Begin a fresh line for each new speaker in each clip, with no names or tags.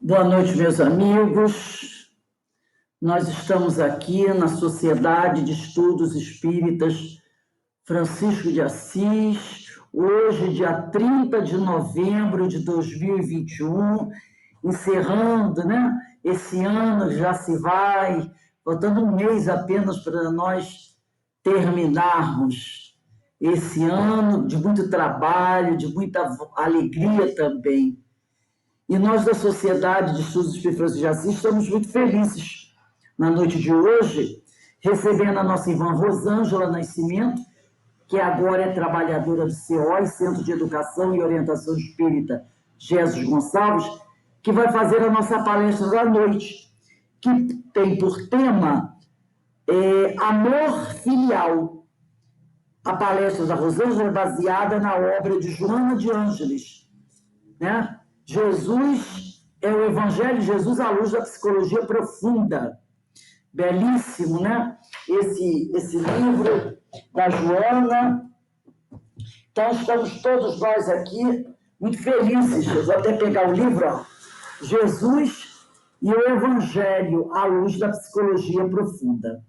Boa noite, meus amigos. Nós estamos aqui na Sociedade de Estudos Espíritas Francisco de Assis, hoje, dia 30 de novembro de 2021, encerrando, né? Esse ano já se vai, faltando um mês apenas para nós terminarmos esse ano de muito trabalho, de muita alegria também. E nós, da Sociedade de Estudos Espíritas de Assis, estamos muito felizes na noite de hoje, recebendo a nossa irmã Rosângela Nascimento, que agora é trabalhadora do CEOI, Centro de Educação e Orientação Espírita Jesus Gonçalves, que vai fazer a nossa palestra da noite, que tem por tema Amor Filial. A palestra da Rosângela é baseada na obra de Joana de Ângeles, né? Jesus é o Evangelho de Jesus à luz da psicologia profunda. Belíssimo, né? Esse livro da Joana. Então, estamos todos nós aqui muito felizes. Eu vou até pegar o livro, ó. Jesus e o Evangelho à luz da psicologia profunda.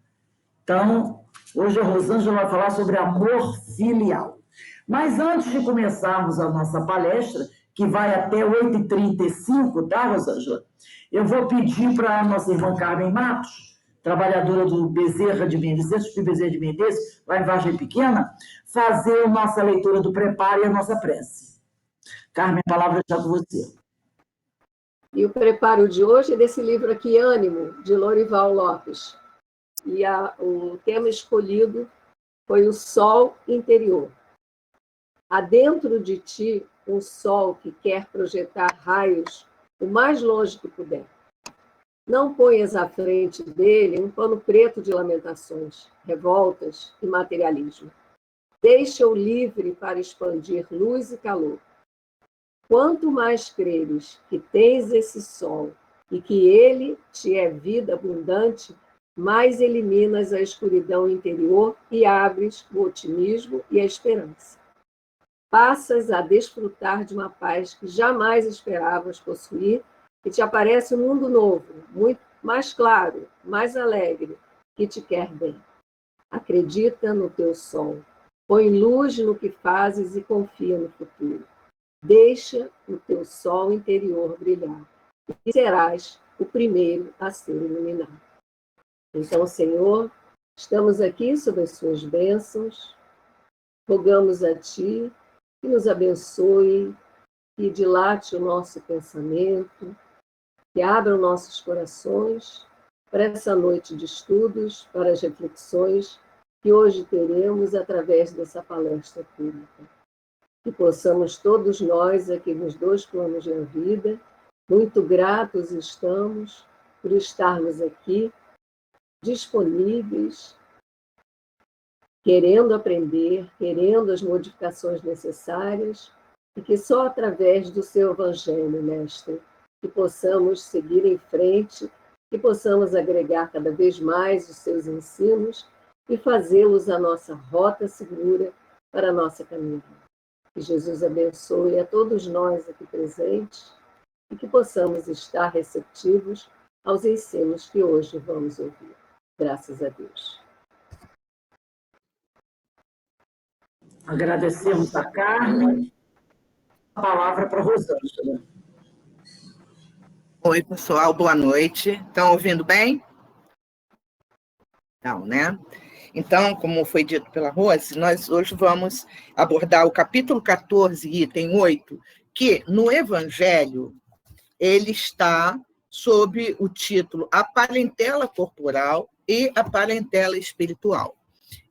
Então, hoje a Rosângela vai falar sobre amor filial. Mas antes de começarmos a nossa palestra, que vai até 8h35, tá, Rosângela? Eu vou pedir para a nossa irmã Carmen Matos, trabalhadora do Bezerra de Menezes, Centro de Bezerra de Menezes, lá em Vargem Pequena, fazer a nossa leitura do preparo e a nossa prece. Carmen, a palavra está com você.
E o preparo de hoje é desse livro aqui, Ânimo, de Lorival Lopes. E o tema escolhido foi o sol interior. Há dentro de ti um sol que quer projetar raios o mais longe que puder. Não ponhas à frente dele um pano preto de lamentações, revoltas e materialismo. Deixa-o livre para expandir luz e calor. Quanto mais creres que tens esse sol e que ele te é vida abundante, mais eliminas a escuridão interior e abres o otimismo e a esperança. Passas a desfrutar de uma paz que jamais esperavas possuir e te aparece um mundo novo, muito mais claro, mais alegre, que te quer bem. Acredita no teu sol, põe luz no que fazes e confia no futuro. Deixa o teu sol interior brilhar e serás o primeiro a ser iluminado. Então, Senhor, estamos aqui sob as suas bênçãos, rogamos a Ti que nos abençoe, que dilate o nosso pensamento, que abra os nossos corações para essa noite de estudos, para as reflexões que hoje teremos através dessa palestra pública. Que possamos todos nós aqui nos dois planos da vida, muito gratos estamos por estarmos aqui disponíveis, querendo aprender, querendo as modificações necessárias, e que só através do seu Evangelho, Mestre, que possamos seguir em frente, que possamos agregar cada vez mais os seus ensinos e fazê-los a nossa rota segura para a nossa caminhada. Que Jesus abençoe a todos nós aqui presentes e que possamos estar receptivos aos ensinos que hoje vamos ouvir. Graças a Deus.
Agradecemos a Carmen. A palavra para a Rosângela.
Oi, pessoal, boa noite. Estão ouvindo bem? Não, né? Então, como foi dito pela Rose, nós hoje vamos abordar o capítulo 14, item 8, que no Evangelho ele está sob o título A Parentela Corporal e a Parentela Espiritual.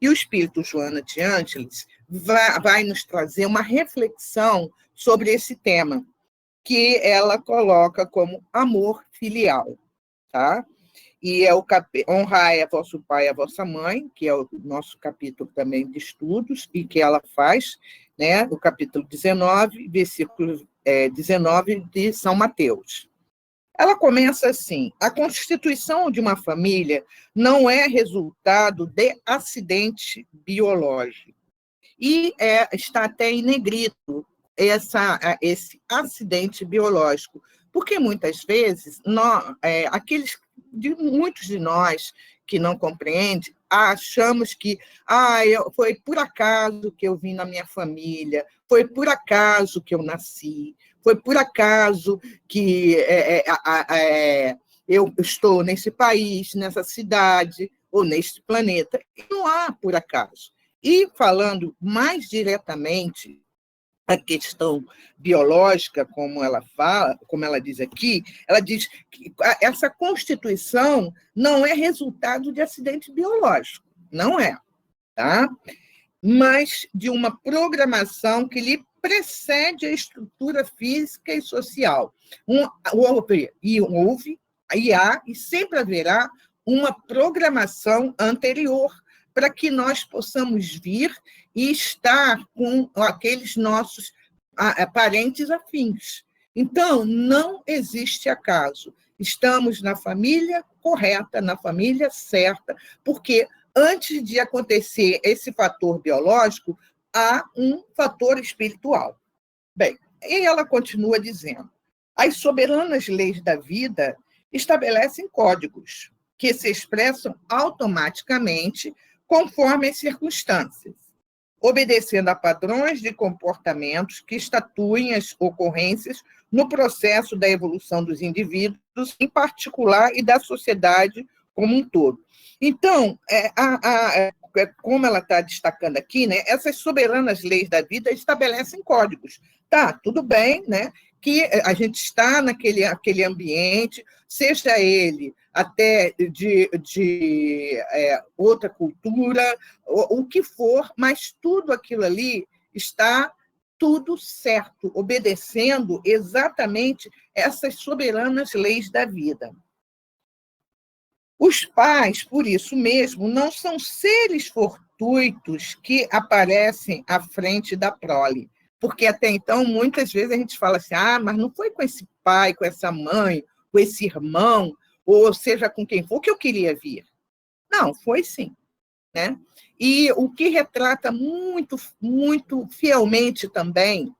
E o Espírito Joana de Ângeles vai nos trazer uma reflexão sobre esse tema, que ela coloca como amor filial, tá? E é o honrai a vosso pai e a vossa mãe, que é o nosso capítulo também de estudos, e que ela faz, né, o capítulo 19, versículo 19 de São Mateus. Ela começa assim: a constituição de uma família não é resultado de acidente biológico. E está até em negrito esse acidente biológico, Porque muitas vezes muitos de nós que não compreendem, achamos que foi por acaso que eu vim na minha família, foi por acaso que eu nasci, foi por acaso que eu estou nesse país, nessa cidade ou neste planeta. E não há por acaso. E falando mais diretamente a questão biológica, como ela fala, como ela diz aqui, ela diz que essa constituição não é resultado de acidente biológico, não é, tá? Mas de uma programação que lhe precede a estrutura física e social. Há e sempre haverá uma programação anterior para que nós possamos vir e estar com aqueles nossos parentes afins. Então, não existe acaso. Estamos na família correta, na família certa, porque antes de acontecer esse fator biológico, há um fator espiritual. Bem, e ela continua dizendo: as soberanas leis da vida estabelecem códigos que se expressam automaticamente conforme as circunstâncias, obedecendo a padrões de comportamentos que estatuem as ocorrências no processo da evolução dos indivíduos, em particular, e da sociedade como um todo. Então, como ela está destacando aqui, né, essas soberanas leis da vida estabelecem códigos. Tá, tudo bem, né, que a gente está naquele ambiente, seja ele até de outra cultura, o que for, mas tudo aquilo ali está tudo certo, obedecendo exatamente essas soberanas leis da vida. Os pais, por isso mesmo, não são seres fortuitos que aparecem à frente da prole, porque até então, muitas vezes, a gente fala assim, mas não foi com esse pai, com essa mãe, com esse irmão, ou seja, com quem for, que eu queria vir. Não, foi sim. Né? E o que retrata muito, muito fielmente também,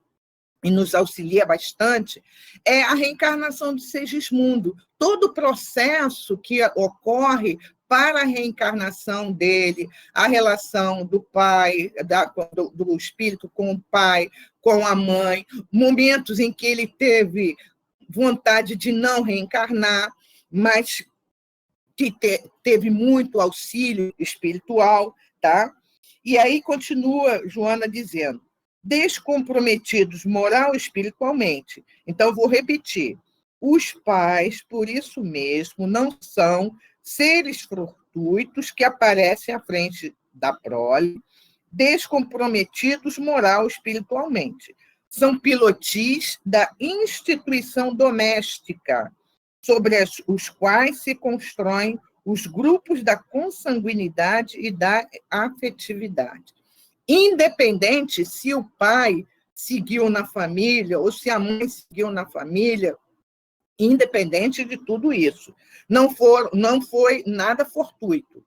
e nos auxilia bastante, é a reencarnação de Segismundo. Todo o processo que ocorre para a reencarnação dele, a relação do pai, do espírito com o pai, com a mãe, momentos em que ele teve vontade de não reencarnar, mas que teve muito auxílio espiritual, tá? E aí continua Joana dizendo: descomprometidos moral e espiritualmente. Então, vou repetir. Os pais, por isso mesmo, não são seres fortuitos que aparecem à frente da prole, descomprometidos moral e espiritualmente. São pilotis da instituição doméstica, sobre os quais se constroem os grupos da consanguinidade e da afetividade. Independente se o pai seguiu na família ou se a mãe seguiu na família, independente de tudo isso. Não foi nada fortuito.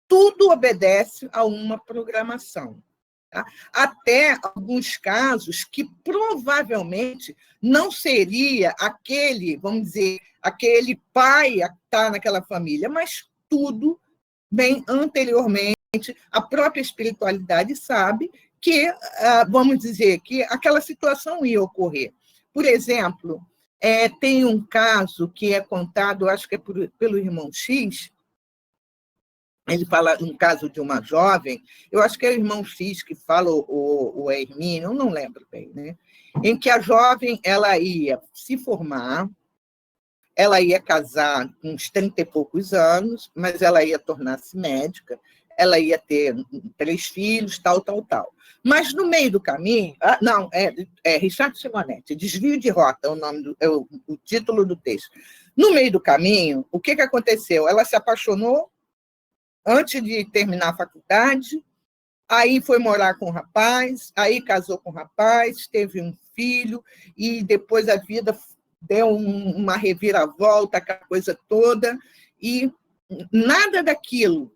Tudo obedece a uma programação. Tá? Até alguns casos que provavelmente não seria aquele, vamos dizer, aquele pai que está naquela família, mas tudo vem anteriormente. A própria espiritualidade sabe que, vamos dizer, que aquela situação ia ocorrer. Por exemplo, tem um caso que é contado, acho que é pelo irmão X. Ele fala um caso de uma jovem, eu acho que é o irmão X que fala, o Hermínio, eu não lembro bem, né? Em que a jovem ela ia se formar, ela ia casar com uns 30 e poucos anos, mas ela ia tornar-se médica, ela ia ter 3 filhos, tal. Mas no meio do caminho, Richard Simonetti, Desvio de Rota, o título do texto. No meio do caminho, o que aconteceu? Ela se apaixonou antes de terminar a faculdade, aí foi morar com o rapaz, aí casou com o rapaz, teve um filho, e depois a vida deu uma reviravolta, aquela coisa toda, e nada daquilo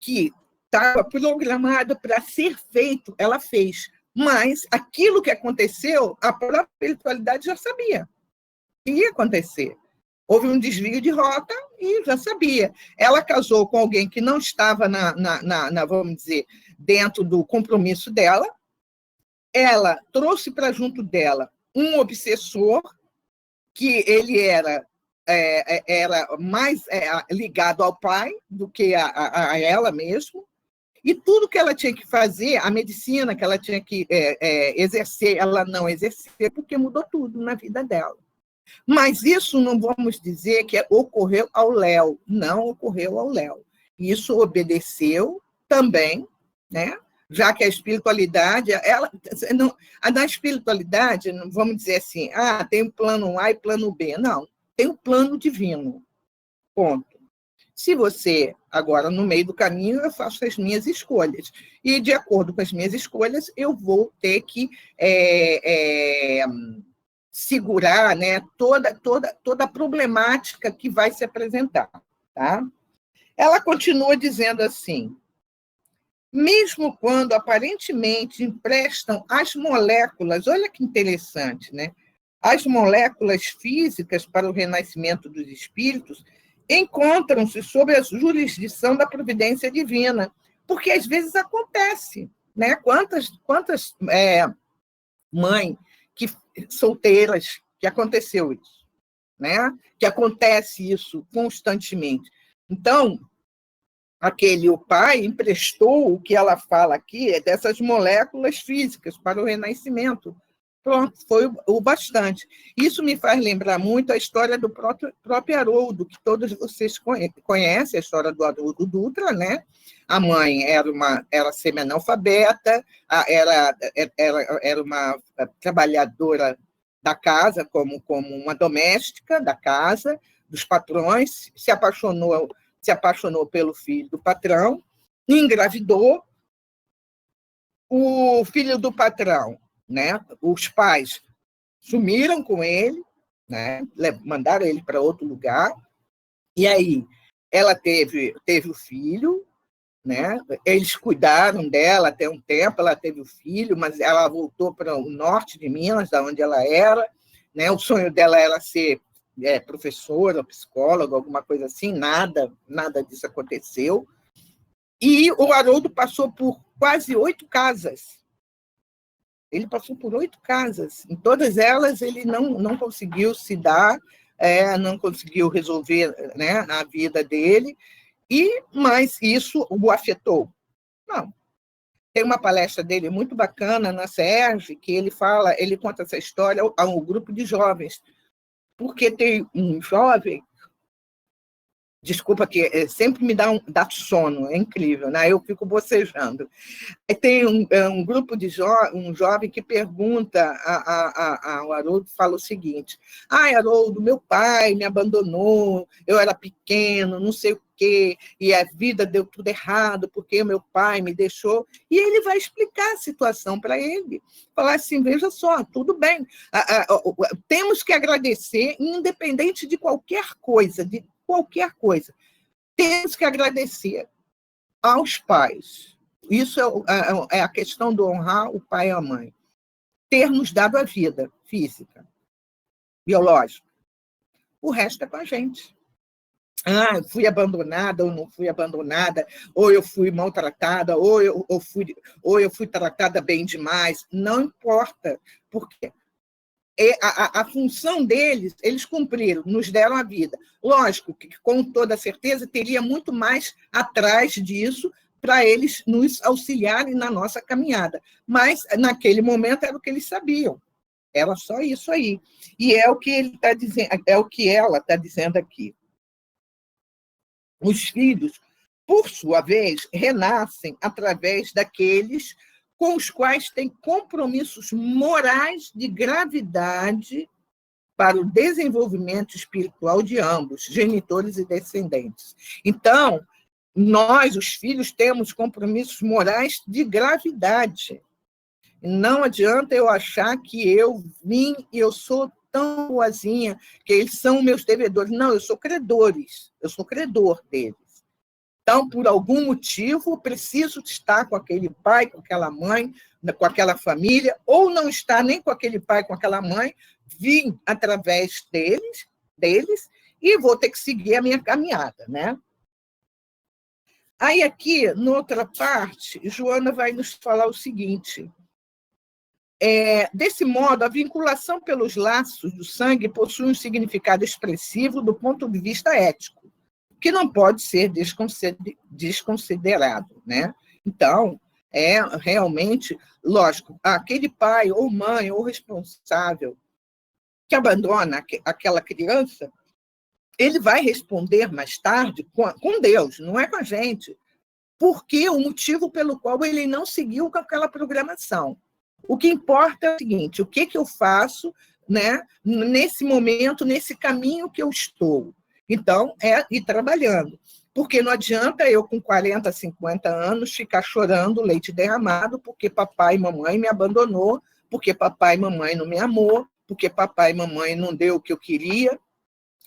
que estava programado para ser feito, ela fez. Mas aquilo que aconteceu, a própria espiritualidade já sabia. ia acontecer. Houve um desvio de rota e já sabia. Ela casou com alguém que não estava, vamos dizer, dentro do compromisso dela. Ela trouxe para junto dela um obsessor, que ele era mais ligado ao pai do que a ela mesmo. E tudo que ela tinha que fazer, a medicina que ela tinha que exercer, ela não exerceu, porque mudou tudo na vida dela. Mas isso não vamos dizer que ocorreu ao Léo, não ocorreu ao Léo. Isso obedeceu também, né? Já que a espiritualidade, na espiritualidade, não vamos dizer assim, tem o plano A e plano B. Não, tem o plano divino, ponto. Se você, agora, no meio do caminho, eu faço as minhas escolhas. E, de acordo com as minhas escolhas, eu vou ter que segurar, né, toda a problemática que vai se apresentar. Tá? Ela continua dizendo assim: mesmo quando aparentemente emprestam as moléculas, olha que interessante, né? As moléculas físicas para o renascimento dos espíritos encontram-se sob a jurisdição da providência divina, porque às vezes acontece, né? Quantas mães solteiras que aconteceu isso, né? Que acontece isso constantemente. Então, o pai emprestou o que ela fala aqui dessas moléculas físicas para o renascimento. Pronto, foi o bastante. Isso me faz lembrar muito a história do próprio Haroldo, que todos vocês conhecem, a história do Haroldo Dutra, né? A mãe era semi-analfabeta, era uma trabalhadora da casa, como uma doméstica da casa, dos patrões, se apaixonou pelo filho do patrão, engravidou. O filho do patrão, né? Os pais sumiram com ele, né? Mandaram ele para outro lugar, e aí ela teve o filho, né? Eles cuidaram dela até um tempo, ela teve o filho, mas ela voltou para o norte de Minas, da onde ela era, né? O sonho dela era ser professora, psicóloga, alguma coisa assim, nada disso aconteceu. E o Haroldo passou por quase 8 casas. Ele passou por 8 casas. Em todas elas, ele não conseguiu se dar, não conseguiu resolver, né, a vida dele, mas isso o afetou. Não. Tem uma palestra dele muito bacana na SERJ, que ele conta essa história a um grupo de jovens, porque tem um jovem, desculpa que sempre me dá sono, é incrível, né? Eu fico bocejando. Tem um grupo de um jovem que pergunta ao Haroldo, fala o seguinte: Haroldo, meu pai me abandonou, eu era pequeno, não sei o quê, e a vida deu tudo errado, porque meu pai me deixou. E ele vai explicar a situação para ele, falar assim: veja só, tudo bem, temos que agradecer, independente de qualquer coisa, temos que agradecer aos pais. Isso é a questão do honrar o pai e a mãe. Ter nos dado a vida física, biológica. O resto é com a gente. Eu fui abandonada ou não fui abandonada, ou eu fui maltratada, ou eu fui tratada bem demais. Não importa, porque a função deles, eles cumpriram, nos deram a vida. Lógico que, com toda certeza, teria muito mais atrás disso para eles nos auxiliarem na nossa caminhada. Mas, naquele momento, era o que eles sabiam. Era só isso aí. E é o que ele está dizendo, é o que ela está dizendo aqui. Os filhos, por sua vez, renascem através daqueles com os quais têm compromissos morais de gravidade para o desenvolvimento espiritual de ambos, genitores e descendentes. Então, nós, os filhos, temos compromissos morais de gravidade. Não adianta eu achar que eu vim e eu sou tão boazinha, que eles são meus devedores. Não, eu sou credor deles. Então, por algum motivo, preciso estar com aquele pai, com aquela mãe, com aquela família, ou não estar nem com aquele pai, com aquela mãe, vim através deles e vou ter que seguir a minha caminhada, né? Aí aqui, noutra parte, Joana vai nos falar o seguinte: desse modo, a vinculação pelos laços do sangue possui um significado expressivo do ponto de vista ético, que não pode ser desconsiderado, né? Então, é realmente, lógico, aquele pai ou mãe ou responsável que abandona aquela criança, ele vai responder mais tarde com Deus, não é com a gente, porque o motivo pelo qual ele não seguiu com aquela programação. O que importa é o seguinte: o que eu faço, né, nesse momento, nesse caminho que eu estou? Então, é ir trabalhando. Porque não adianta eu, com 40, 50 anos, ficar chorando leite derramado porque papai e mamãe me abandonou, porque papai e mamãe não me amou, porque papai e mamãe não deu o que eu queria.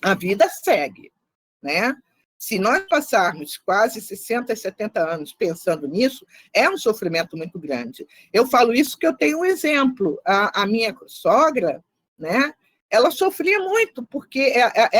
A vida segue, né? Se nós passarmos quase 60, 70 anos pensando nisso, é um sofrimento muito grande. Eu falo isso porque eu tenho um exemplo. A minha sogra, né, ela sofria muito, porque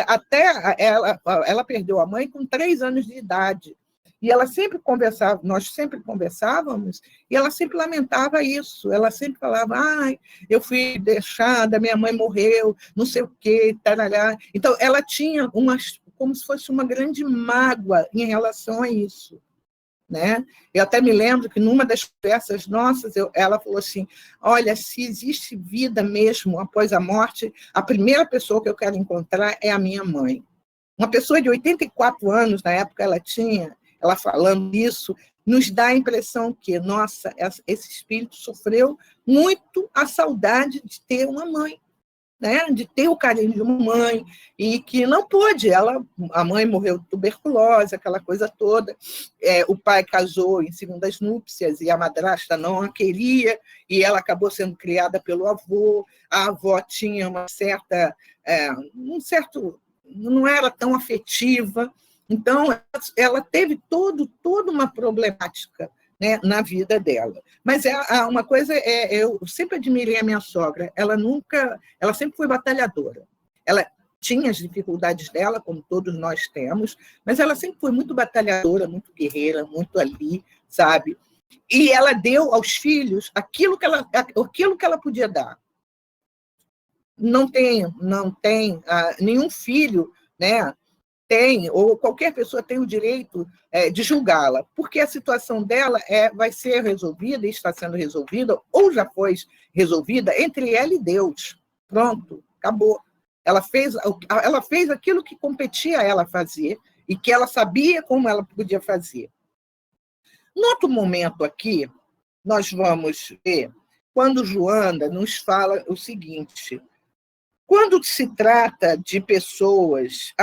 até ela perdeu a mãe com 3 anos de idade. E ela sempre conversava, nós sempre conversávamos, e ela sempre lamentava isso. Ela sempre falava: ai, eu fui deixada, minha mãe morreu, não sei o quê, tarará. Então, ela tinha como se fosse uma grande mágoa em relação a isso, né? Eu até me lembro que numa das peças nossas, ela falou assim: olha, se existe vida mesmo após a morte, a primeira pessoa que eu quero encontrar é a minha mãe. Uma pessoa de 84 anos, na época ela falando isso, nos dá a impressão que, nossa, esse espírito sofreu muito a saudade de ter uma mãe, né? De ter o carinho de uma mãe, e que não pôde. A mãe morreu de tuberculose, aquela coisa toda. O pai casou em segundas núpcias e a madrasta não a queria, e ela acabou sendo criada pelo avô. A avó tinha não era tão afetiva. Então, ela teve toda uma problemática, né, na vida dela. Mas uma coisa, eu sempre admirei a minha sogra, ela sempre foi batalhadora. Ela tinha as dificuldades dela, como todos nós temos, mas ela sempre foi muito batalhadora, muito guerreira, muito ali, sabe? E ela deu aos filhos aquilo que ela podia dar. Não tem nenhum filho, né, ou qualquer pessoa tem o direito de julgá-la, porque a situação dela vai ser resolvida, e está sendo resolvida, ou já foi resolvida, entre ela e Deus. Pronto, acabou. Ela fez aquilo que competia a ela fazer, e que ela sabia como ela podia fazer. No outro momento aqui, nós vamos ver quando Joana nos fala o seguinte: quando se trata de pessoas...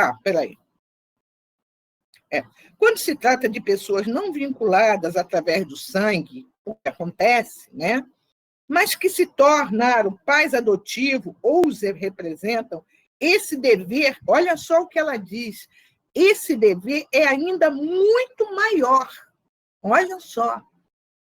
Quando se trata de pessoas não vinculadas através do sangue, o que acontece, né? Mas que se tornaram pais adotivos ou os representam, esse dever, olha só o que ela diz, esse dever é ainda muito maior. Olha só.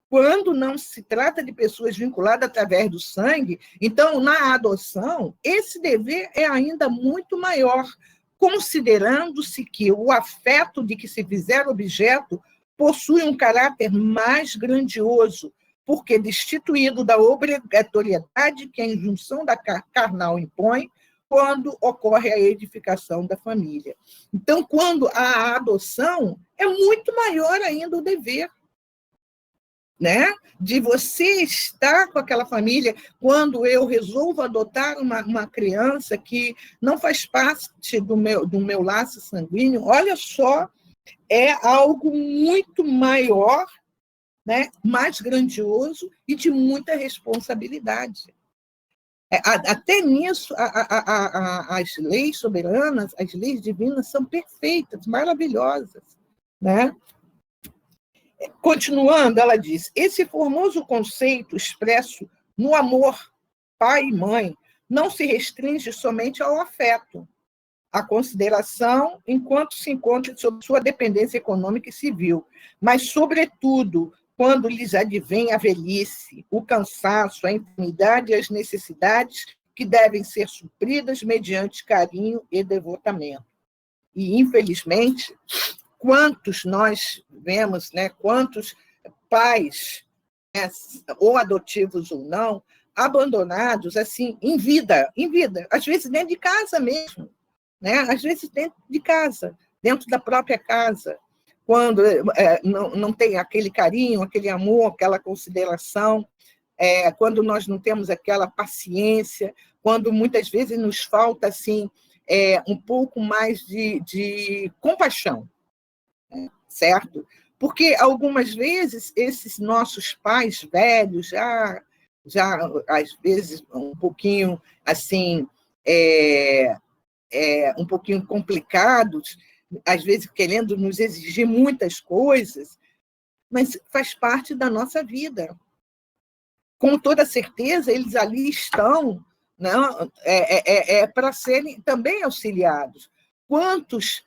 Quando não se trata de pessoas vinculadas através do sangue, então, na adoção, esse dever é ainda muito maior, considerando-se que o afeto de que se fizer objeto possui um caráter mais grandioso, porque destituído da obrigatoriedade que a injunção da carnal impõe quando ocorre a edificação da família. Então, quando há a adoção, é muito maior ainda o dever, né? De você estar com aquela família. Quando eu resolvo adotar uma criança que não faz parte do meu laço sanguíneo, olha só, é algo muito maior, né? Mais grandioso e de muita responsabilidade. Até nisso, as leis soberanas, as leis divinas são perfeitas, maravilhosas, né? Continuando, ela diz: esse formoso conceito expresso no amor pai e mãe não se restringe somente ao afeto, a consideração enquanto se encontra sob sua dependência econômica e civil, mas, sobretudo, quando lhes advém a velhice, o cansaço, a enfermidade e as necessidades que devem ser supridas mediante carinho e devotamento. E, infelizmente, quantos nós vemos, né, quantos pais, né, ou adotivos ou não, abandonados assim em vida, às vezes dentro de casa mesmo, né? Às vezes dentro de casa, dentro da própria casa, quando não tem aquele carinho, aquele amor, aquela consideração, quando nós não temos aquela paciência, quando muitas vezes nos falta assim um pouco mais de compaixão, né? Certo? Porque algumas vezes esses nossos pais velhos já às vezes um pouquinho assim um pouquinho complicados, às vezes querendo nos exigir muitas coisas, mas faz parte da nossa vida. Com toda certeza, eles ali estão, não, para serem também auxiliados. Quantos,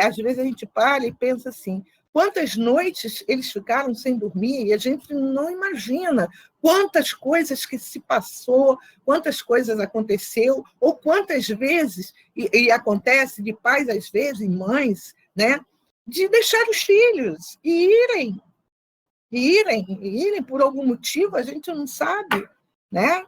às vezes a gente para e pensa assim, quantas noites eles ficaram sem dormir e a gente não imagina quantas coisas que se passou, quantas coisas aconteceu, ou quantas vezes, e acontece de pais, às vezes, e mães, né, de deixar os filhos e irem por algum motivo, a gente não sabe, né?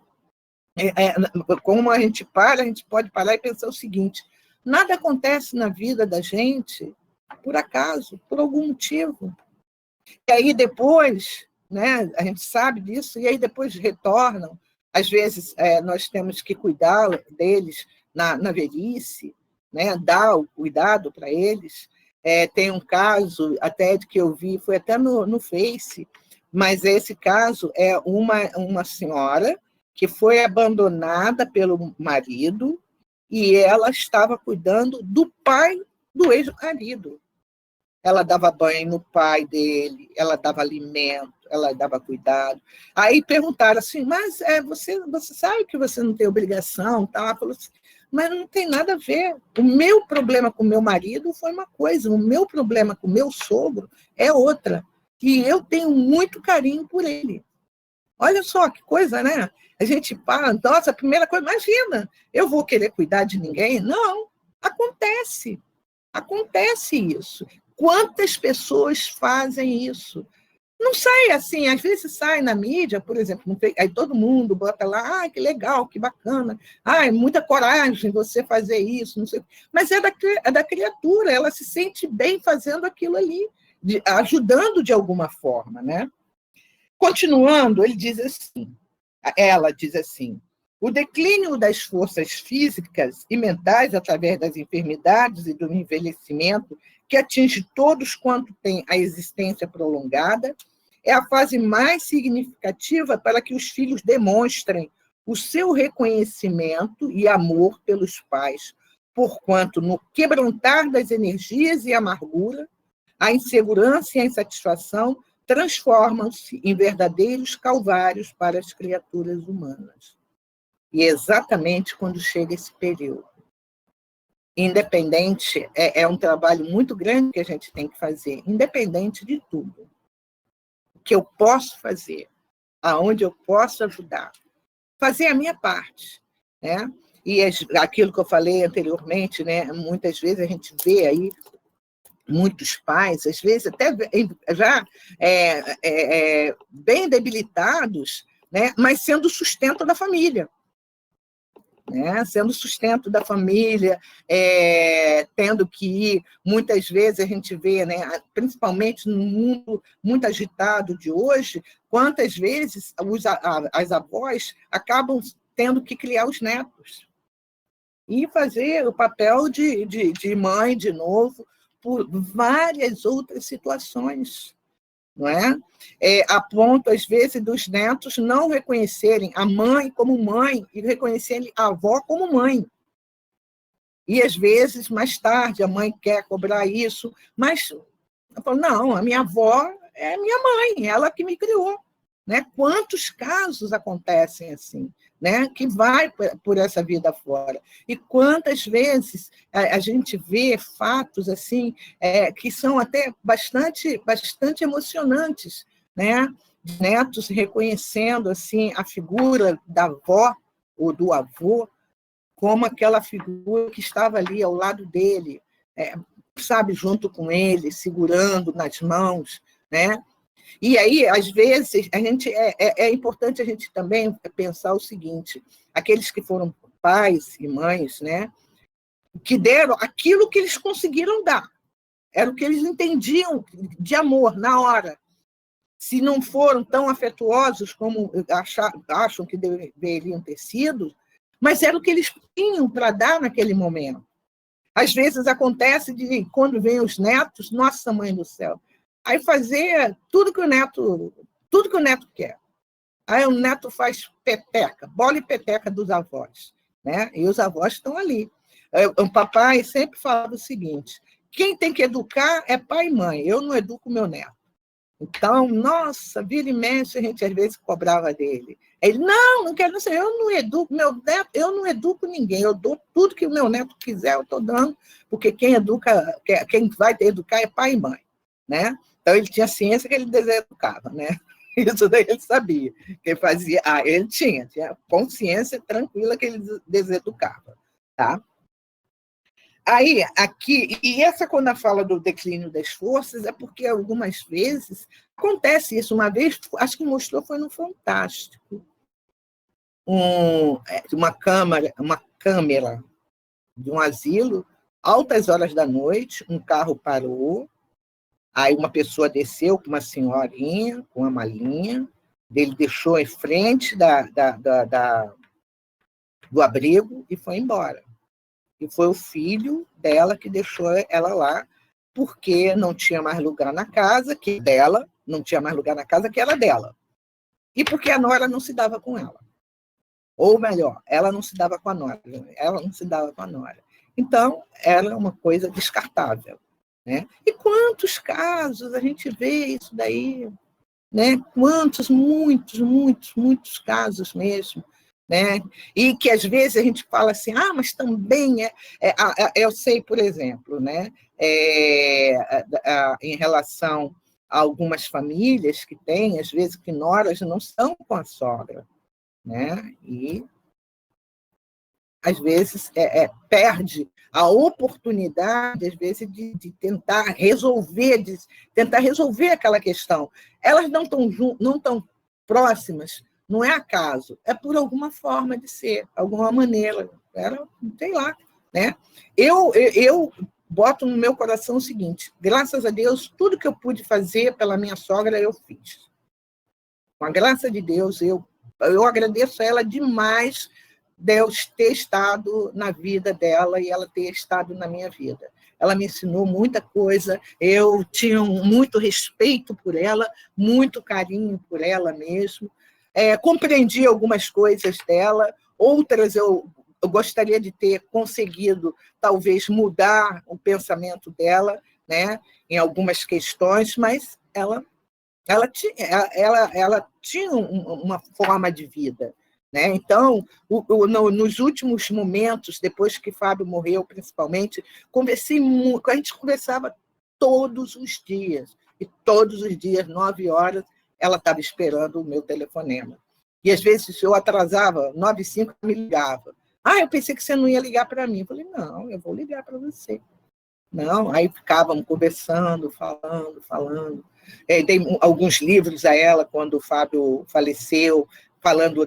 Como a gente pode parar e pensar o seguinte, nada acontece na vida da gente por acaso, por algum motivo. E aí depois, né, a gente sabe disso, e aí depois retornam. Às vezes nós temos que cuidar deles na velhice, né, dar o cuidado para eles. Tem um caso até que eu vi, foi até no Face, mas esse caso é uma senhora que foi abandonada pelo marido e ela estava cuidando do pai do ex-marido. Ela dava banho no pai dele, ela dava alimento, ela dava cuidado. Aí perguntaram assim, mas você sabe que você não tem obrigação? Ela falou assim, mas não tem nada a ver. O meu problema com o meu marido foi uma coisa, o meu problema com o meu sogro é outra. E eu tenho muito carinho por ele. Olha só que coisa, né? A gente fala, nossa, a primeira coisa, imagina, eu vou querer cuidar de ninguém? Não, acontece isso. Quantas pessoas fazem isso? Não sai assim, às vezes sai na mídia, por exemplo, aí todo mundo bota lá, que legal, que bacana, muita coragem você fazer isso, não sei. Mas é da criatura, ela se sente bem fazendo aquilo ali, ajudando de alguma forma, né? Continuando, ela diz assim, o declínio das forças físicas e mentais através das enfermidades e do envelhecimento que atinge todos quanto têm a existência prolongada, é a fase mais significativa para que os filhos demonstrem o seu reconhecimento e amor pelos pais, porquanto no quebrantar das energias e amargura, a insegurança e a insatisfação transformam-se em verdadeiros calvários para as criaturas humanas. E exatamente quando chega esse período. Independente, é um trabalho muito grande que a gente tem que fazer, independente de tudo. O que eu posso fazer, aonde eu posso ajudar, fazer a minha parte, né? E aquilo que eu falei anteriormente, né? Muitas vezes a gente vê aí muitos pais, às vezes até já bem debilitados, né? Mas sendo sustento da família. Né? Sendo sustento da família, tendo que ir, muitas vezes a gente vê, né, principalmente no mundo muito agitado de hoje, quantas vezes as avós acabam tendo que criar os netos e fazer o papel de mãe de novo, por várias outras situações. Não é? A ponto, às vezes, dos netos não reconhecerem a mãe como mãe e reconhecerem a avó como mãe. E, às vezes, mais tarde, a mãe quer cobrar isso, mas eu falo, não, a minha avó é minha mãe, ela que me criou. Né? Quantos casos acontecem assim? né, que vai por essa vida fora. E quantas vezes a gente vê fatos assim que são até bastante emocionantes, né? De netos reconhecendo assim a figura da avó ou do avô como aquela figura que estava ali ao lado dele, sabe, junto com ele, segurando nas mãos, né? E aí, às vezes, é importante a gente também pensar o seguinte: aqueles que foram pais e mães, né, que deram aquilo que eles conseguiram dar, era o que eles entendiam de amor na hora. Se não foram tão afetuosos como acham que deveriam ter sido, mas era o que eles tinham para dar naquele momento. Às vezes acontece de, quando vêm os netos, nossa mãe do céu, aí fazer tudo que o neto quer. Aí o neto faz peteca, bola e peteca dos avós, né? E os avós estão ali. O papai sempre fala o seguinte: quem tem que educar é pai e mãe, eu não educo meu neto. Então, nossa, vira e mexe, a gente às vezes cobrava dele. Ele, não quero, não sei, eu não educo meu neto, eu não educo ninguém, eu dou tudo que o meu neto quiser, eu estou dando, porque quem vai educar é pai e mãe, né? Então, ele tinha ciência que ele deseducava, né? Isso daí ele sabia, que ele fazia, ele tinha consciência tranquila que ele deseducava, tá? Aí, aqui, e essa quando a fala do declínio das forças, é porque algumas vezes acontece isso. Uma vez, acho que mostrou, foi no Fantástico, uma câmera de um asilo, altas horas da noite, um carro parou, aí uma pessoa desceu com uma senhorinha, com uma malinha, ele deixou em frente do abrigo e foi embora. E foi o filho dela que deixou ela lá, porque não tinha mais lugar na casa que dela, não tinha mais lugar na casa que era dela. E porque a nora não se dava com ela. Ou melhor, ela não se dava com a nora. Ela não se dava com a nora. Então, era uma coisa descartável, né? E quantos casos a gente vê isso daí, né? Quantos, muitos casos mesmo, né? E que às vezes a gente fala assim, mas também eu sei, por exemplo, né? Em relação a algumas famílias que têm, às vezes, que noras não estão com a sogra, né? E às vezes perde a oportunidade, às vezes, de tentar resolver aquela questão. Elas não estão próximas, não é acaso, é por alguma forma de ser, alguma maneira, sei lá, né? Eu boto no meu coração o seguinte: graças a Deus, tudo que eu pude fazer pela minha sogra, eu fiz. Com a graça de Deus, eu agradeço a ela demais Deus ter estado na vida dela e ela ter estado na minha vida. Ela me ensinou muita coisa, eu tinha muito respeito por ela, muito carinho por ela mesmo, compreendi algumas coisas dela, outras eu gostaria de ter conseguido, talvez, mudar o pensamento dela, né, em algumas questões, mas ela tinha uma forma de vida, né? Então, nos últimos momentos, depois que Fábio morreu, principalmente, a gente conversava todos os dias, e todos os dias, 9 horas, ela estava esperando o meu telefonema. E, às vezes, eu atrasava, 9h05, me ligava. Eu pensei que você não ia ligar para mim. Eu falei, não, eu vou ligar para você. Não, aí ficávamos conversando, falando. Dei alguns livros a ela quando o Fábio faleceu, falando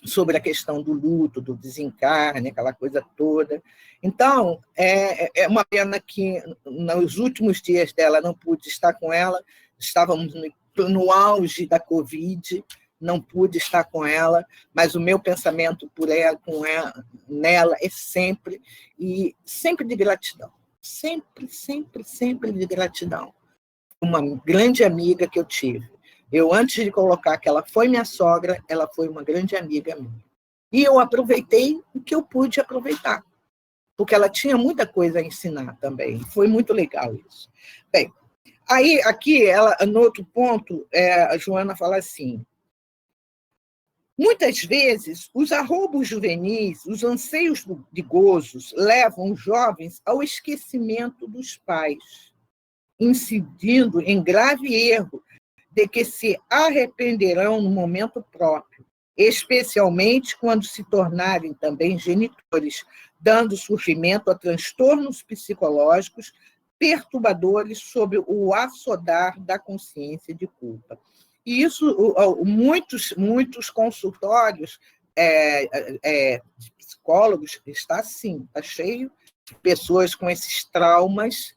sobre a questão do luto, do desencarne, aquela coisa toda. Então, é uma pena que nos últimos dias dela não pude estar com ela, estávamos no auge da Covid, não pude estar com ela, mas o meu pensamento por ela, nela é sempre de gratidão. Sempre de gratidão. Uma grande amiga que eu tive. Antes de colocar que ela foi minha sogra, ela foi uma grande amiga minha. E eu aproveitei o que eu pude aproveitar, porque ela tinha muita coisa a ensinar também. Foi muito legal isso. Bem, aí, aqui, no outro ponto, a Joana fala assim, Muitas vezes, os arroubos juvenis, os anseios de gozos, levam os jovens ao esquecimento dos pais, incidindo em grave erro de que se arrependerão no momento próprio, especialmente quando se tornarem também genitores, dando surgimento a transtornos psicológicos perturbadores sob o assodar da consciência de culpa. E isso, muitos consultórios de psicólogos está assim, está cheio de pessoas com esses traumas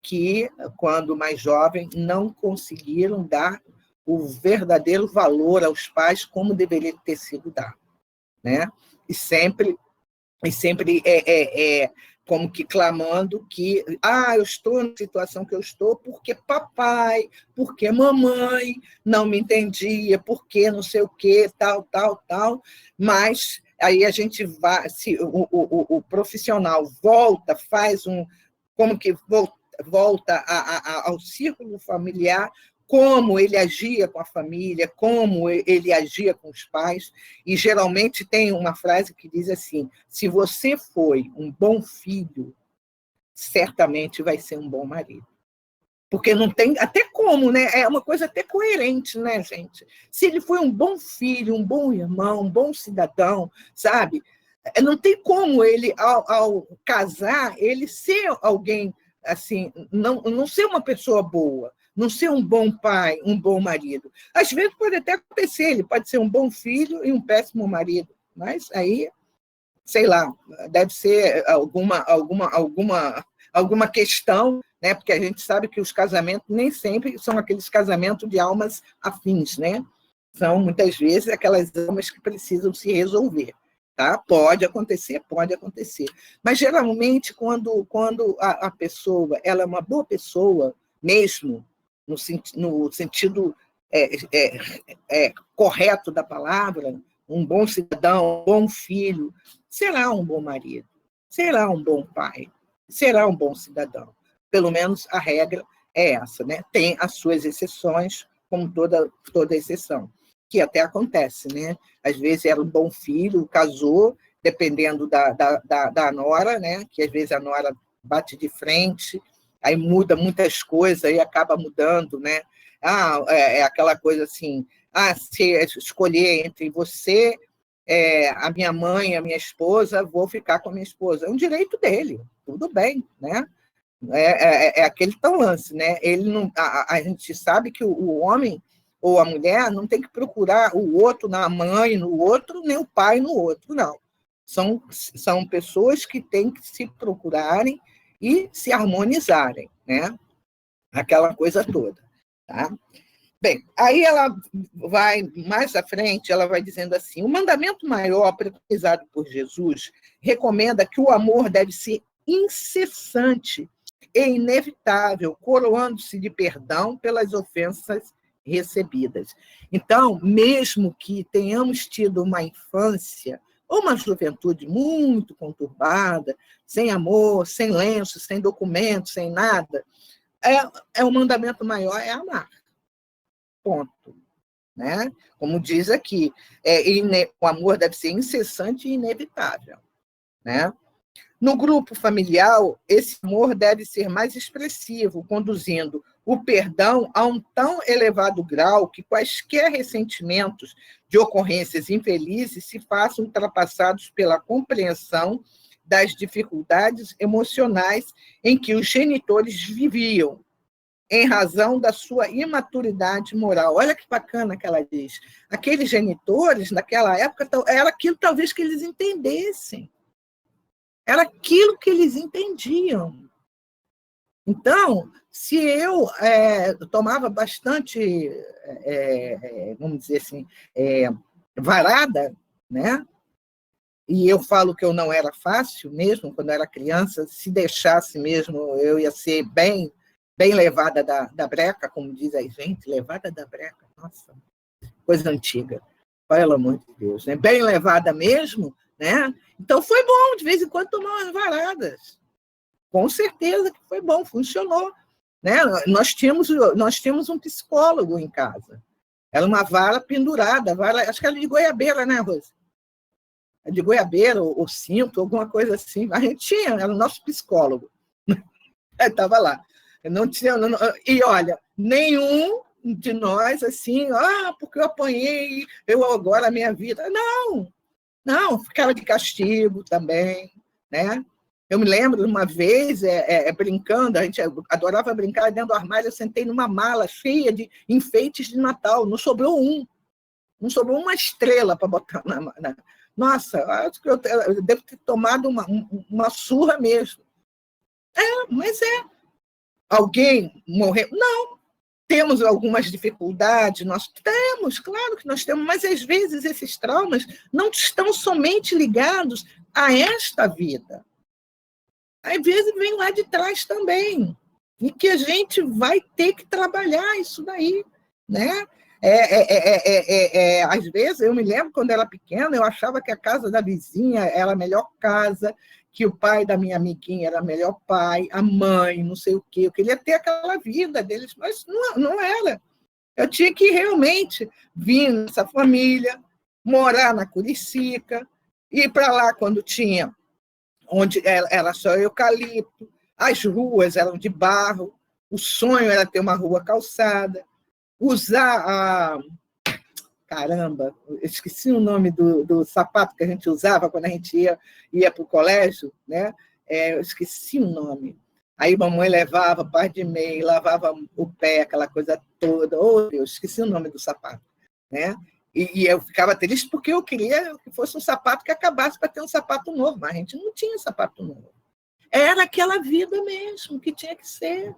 que, quando mais jovem, não conseguiram dar o verdadeiro valor aos pais como deveria ter sido dado, né? E sempre como que clamando que eu estou na situação que eu estou porque papai, porque mamãe não me entendia, porque não sei o quê, tal, mas aí a gente vai, se o profissional volta, como que volta ao círculo familiar, como ele agia com a família, como ele agia com os pais, e geralmente tem uma frase que diz assim: se você foi um bom filho, certamente vai ser um bom marido. Porque não tem até como, né? É uma coisa até coerente, né, gente? Se ele foi um bom filho, um bom irmão, um bom cidadão, sabe? Não tem como ele, ao casar, ele ser alguém assim, não ser uma pessoa boa, não ser um bom pai, um bom marido. Às vezes pode até acontecer, ele pode ser um bom filho e um péssimo marido, mas aí, sei lá, deve ser alguma questão, né? Porque a gente sabe que os casamentos nem sempre são aqueles casamentos de almas afins, né? São, muitas vezes, aquelas almas que precisam se resolver. Tá? Pode acontecer. Mas, geralmente, quando a pessoa ela é uma boa pessoa, mesmo no sentido correto da palavra, um bom cidadão, um bom filho, será um bom marido, será um bom pai, será um bom cidadão. Pelo menos a regra é essa, né? Tem as suas exceções, como toda exceção, que até acontece, né? Às vezes era um bom filho, casou, dependendo da nora, né? Que às vezes a nora bate de frente, aí muda muitas coisas, aí acaba mudando, né? É aquela coisa assim, se escolher entre você, a minha mãe, a minha esposa, vou ficar com a minha esposa. É um direito dele, tudo bem, né? É aquele tão lance, né? Ele não, a gente sabe que o homem ou a mulher não tem que procurar o outro na mãe, no outro, nem o pai no outro, não. São pessoas que têm que se procurarem e se harmonizarem, né? Aquela coisa toda, tá? Bem, aí ela vai, mais à frente, ela vai dizendo assim: o mandamento maior preconizado por Jesus recomenda que o amor deve ser incessante e inevitável, coroando-se de perdão pelas ofensas recebidas. Então, mesmo que tenhamos tido uma infância ou uma juventude muito conturbada, sem amor, sem lenço, sem documento, sem nada, o mandamento maior é amar. Ponto. Né? Como diz aqui, o amor deve ser incessante e inevitável. Né? No grupo familiar, esse amor deve ser mais expressivo, conduzindo o perdão a um tão elevado grau que quaisquer ressentimentos de ocorrências infelizes se façam ultrapassados pela compreensão das dificuldades emocionais em que os genitores viviam, em razão da sua imaturidade moral. Olha que bacana que ela diz. Aqueles genitores, naquela época, era aquilo talvez que eles entendessem. Era aquilo que eles entendiam. Então, se eu tomava bastante, vamos dizer assim, varada, né? E eu falo que eu não era fácil mesmo, quando eu era criança, se deixasse mesmo, eu ia ser bem levada da breca, como diz a gente, levada da breca, nossa, coisa antiga, pelo amor de Deus, né? Bem levada mesmo, né? Então foi bom, de vez em quando, tomar umas varadas. Com certeza que foi bom, funcionou. Né? Nós tínhamos um psicólogo em casa. Era uma vara pendurada, vara, acho que era de goiabeira, né, Rose? De goiabeira, ou cinto, alguma coisa assim. A gente tinha, era o nosso psicólogo. Estava lá. Não tinha, e olha, nenhum de nós, assim, porque eu apanhei, eu agora a minha vida. Não, ficava de castigo também, né? Eu me lembro de uma vez, brincando, a gente adorava brincar dentro do armário, eu sentei numa mala cheia de enfeites de Natal, não sobrou uma estrela para botar na... Nossa, acho que eu devo ter tomado uma surra mesmo. Mas alguém morreu? Não. Temos algumas dificuldades? Nós temos, claro que nós temos, mas às vezes esses traumas não estão somente ligados a esta vida. Às vezes vem lá de trás também, e que a gente vai ter que trabalhar isso daí, né? Às vezes, eu me lembro, quando eu era pequena, eu achava que a casa da vizinha era a melhor casa, que o pai da minha amiguinha era o melhor pai, a mãe, não sei o quê. Eu queria ter aquela vida deles, mas não era. Eu tinha que realmente vir nessa família, morar na Curicica, ir para lá quando tinha, onde era só eucalipto, as ruas eram de barro, o sonho era ter uma rua calçada, usar Caramba, eu esqueci o nome do sapato que a gente usava quando a gente ia para o colégio, né? Eu esqueci o nome. Aí mamãe levava par de meia, lavava o pé, aquela coisa toda. Oh, Deus, esqueci o nome do sapato, né? E eu ficava triste porque eu queria que fosse um sapato que acabasse para ter um sapato novo, mas a gente não tinha sapato novo. Era aquela vida mesmo que tinha que ser.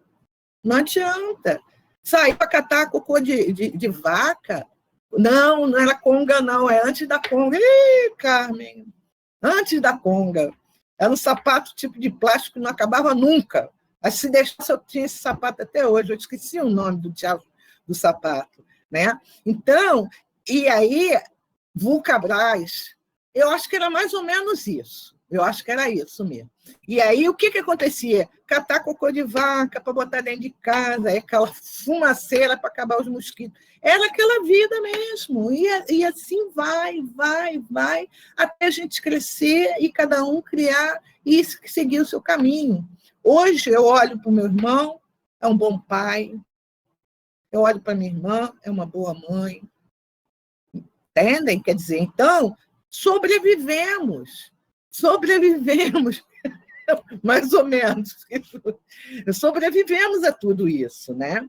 Não adianta. Sair para catar cocô de vaca. Não era conga, não. É antes da conga. Ih, Carmen! Antes da conga. Era um sapato tipo de plástico que não acabava nunca. Mas se deixasse, eu tinha esse sapato até hoje. Eu esqueci o nome do diabo do sapato, né? Então, e aí, Vulcabras, eu acho que era mais ou menos isso. Eu acho que era isso mesmo. E aí, o que acontecia? Catar cocô de vaca para botar dentro de casa, aquela fumaceira para acabar os mosquitos. Era aquela vida mesmo. E assim vai, até a gente crescer e cada um criar e seguir o seu caminho. Hoje, eu olho para o meu irmão, é um bom pai. Eu olho para minha irmã, é uma boa mãe. Entendem? Quer dizer, então, sobrevivemos, mais ou menos, sobrevivemos a tudo isso, né?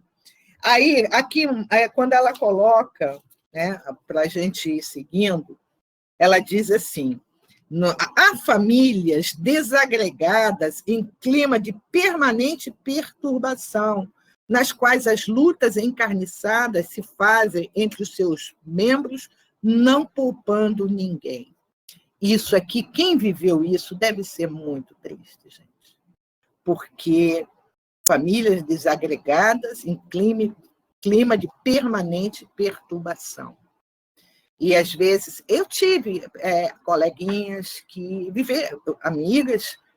Aí, aqui, quando ela coloca, né, para a gente ir seguindo, ela diz assim, há famílias desagregadas em clima de permanente perturbação, nas quais as lutas encarniçadas se fazem entre os seus membros, não poupando ninguém. Isso aqui, quem viveu isso deve ser muito triste, gente. Porque famílias desagregadas em clima de permanente perturbação. E, às vezes, eu tive coleguinhas que viveram,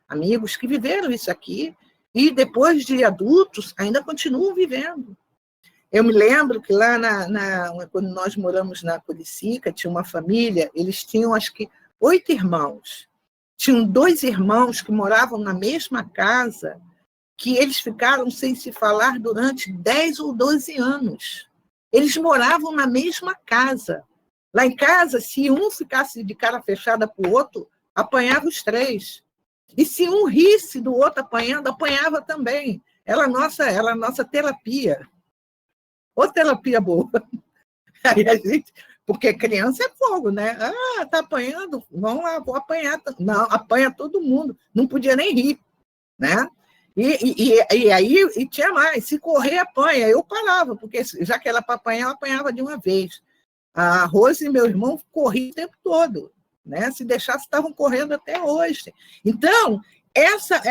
amigos que viveram isso aqui, e, depois de adultos, ainda continuam vivendo. Eu me lembro que lá, quando nós moramos na Curicica, tinha uma família, eles tinham, acho que, 8 irmãos. Tinham 2 irmãos que moravam na mesma casa, que eles ficaram sem se falar durante 10 ou 12 anos. Eles moravam na mesma casa. Lá em casa, se um ficasse de cara fechada para o outro, apanhava os 3. E se um risse do outro apanhando, apanhava também. Era a nossa terapia. Ou terapia boa. Aí a gente... Porque criança é fogo, né? Tá apanhando? Vamos lá, vou apanhar. Não, apanha todo mundo. Não podia nem rir, né? E aí tinha mais. Se correr, apanha. Eu parava, porque já que era para apanhar, eu apanhava de uma vez. A Rose e meu irmão corriam o tempo todo, né? Se deixasse, estavam correndo até hoje. Então, essa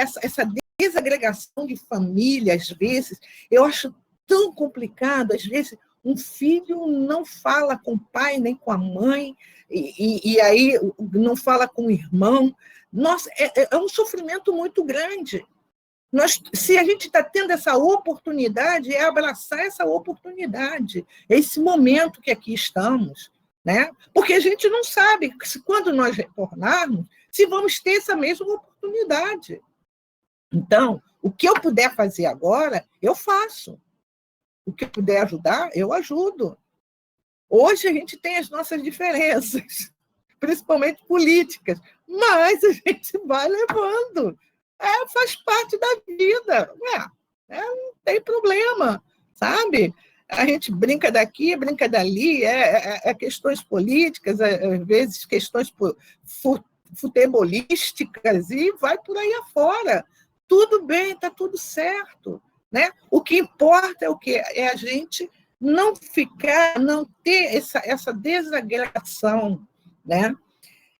desagregação de família, às vezes, eu acho tão complicado. Às vezes, um filho não fala com o pai nem com a mãe, e aí não fala com o irmão. Nossa, é um sofrimento muito grande. Se a gente está tendo essa oportunidade, é abraçar essa oportunidade, esse momento que aqui estamos, né? Porque a gente não sabe, quando nós retornarmos, se vamos ter essa mesma oportunidade. Então, o que eu puder fazer agora, eu faço. O que eu puder ajudar, eu ajudo. Hoje a gente tem as nossas diferenças, principalmente políticas, mas a gente vai levando. Faz parte da vida. Não tem problema, sabe? A gente brinca daqui, brinca dali, questões políticas, às vezes questões futebolísticas, e vai por aí afora. Tudo bem, está tudo certo, né? O que importa é o quê? É a gente não ter essa desagregação, né?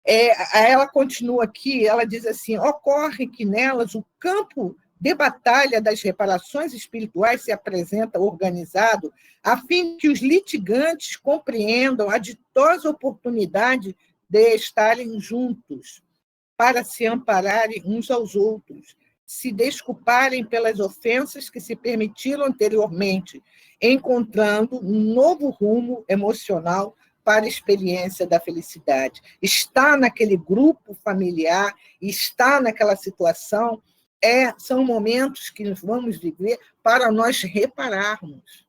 Ela continua aqui, ela diz assim: ocorre que nelas o campo de batalha das reparações espirituais se apresenta organizado a fim que os litigantes compreendam a ditosa oportunidade de estarem juntos para se ampararem uns aos outros, se desculparem pelas ofensas que se permitiram anteriormente, encontrando um novo rumo emocional para a experiência da felicidade. Estar naquele grupo familiar, estar naquela situação, são momentos que nós vamos viver para nós repararmos.